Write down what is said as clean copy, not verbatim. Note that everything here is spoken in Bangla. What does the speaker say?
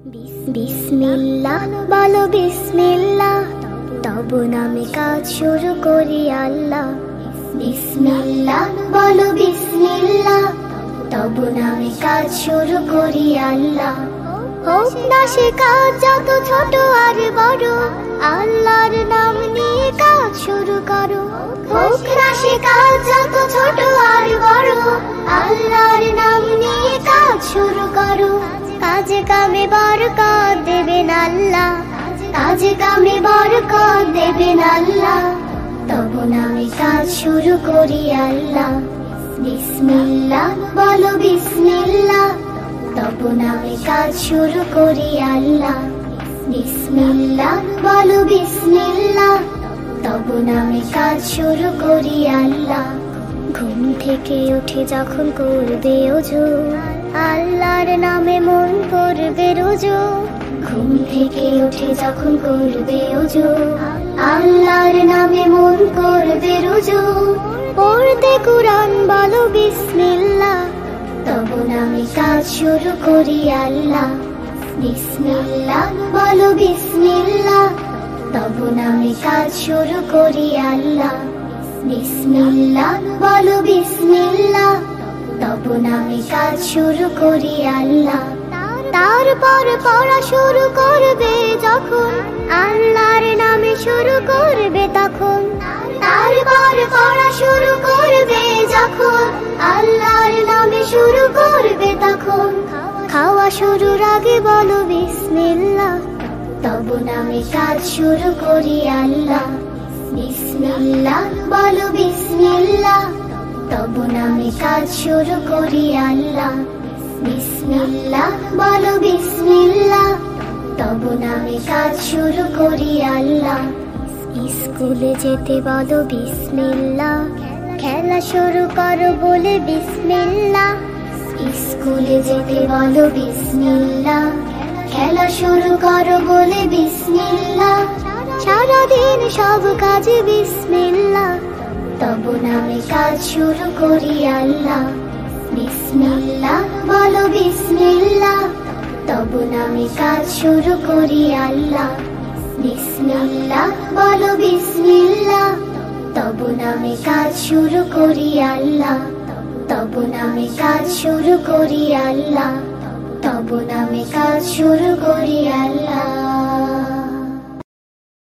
বিসমিল্লাহ বলো বিসমিল্লাহ, তব নামে কাজ শুরু করি আল্লাহ। বিসমিল্লাহ বলো বিসমিল্লাহ, তব নামে কাজ শুরু করি আল্লাহ। হোক না সে কাজ যত ছোট আর বড়, আল্লাহর নাম নিয়ে কাজ শুরু করো। হোক না সে কাজ যত ছোট আর বড়, আল্লাহর নাম নিয়ে কাজ শুরু করো। কাজে কামে বরকত দেবেন আল্লাহ, কাজে কামে বরকত দেবেন আল্লাহ। তব নামে কাজ শুরু করি আল্লাহ। বিসমিল্লাহ বলো বিসমিল্লাহ, তব নামে কাজ শুরু করি আল্লাহ। বিসমিল্লাহ বলো বিসমিল্লাহ, তব নামে কাজ শুরু করি আল্লাহ। ঘুম থেকে উঠে যখন করবে ওযু, আল্লাহর নামে মন করবে রুজু। ঘুম থেকে উঠে যখন করবে ওযু, আল্লাহর নামে মন করবে রুজু। পড়তে কুরআন বলো বিসমিল্লাহ, তব নামে কাজ শুরু করি আল্লাহ। বিসমিল্লাহ বলো বিসমিল্লাহ, তব নামে কাজ শুরু করি আল্লাহ। বিসমিল্লাহ বলো বিসমিল্লাহ, তব নামে কাজ শুরু করি আল্লাহ। তারপর পড়া শুরু করবে যখন, আল্লাহর নামে শুরু করবে তখন। তারপর পড়া শুরু করবে যখন, আল্লাহর নামে শুরু করবে তখন। খাওয়া শুরুর আগে বলো বিসমিল্লাহ, তব নামে কাজ শুরু করি আল্লাহ। বিসমিল্লাহ বলো বিসমিল্লাহ, তব নামে কাজ শুরু করি আল্লাহ। বিসমিল্লাহ বলো বিসমিল্লাহ, তব নামে কাজ শুরু করি আল্লাহ। স্কুলে যেতে বলো বিসমিল্লাহ, খেলা শুরু করো বলে বিসমিল্লাহ। স্কুলে যেতে বলো বিসমিল্লাহ, খেলা শুরু করো বলে বিসমিল্লাহ। সারাদিন সব কাজে বিসমিল্লাহ, তব নামে কাজ শুরু করি আল্লাহ। বিসমিল্লাহ বলো বিসমিল্লাহ, তব নামে কাজ শুরু করি আল্লাহ। বিসমিল্লাহ বলো বিসমিল্লাহ, তব নামে কাজ শুরু করি আল্লাহ। তব নামে কাজ শুরু করি আল্লাহ, তব নামে কাজ শুরু করি আল্লাহ।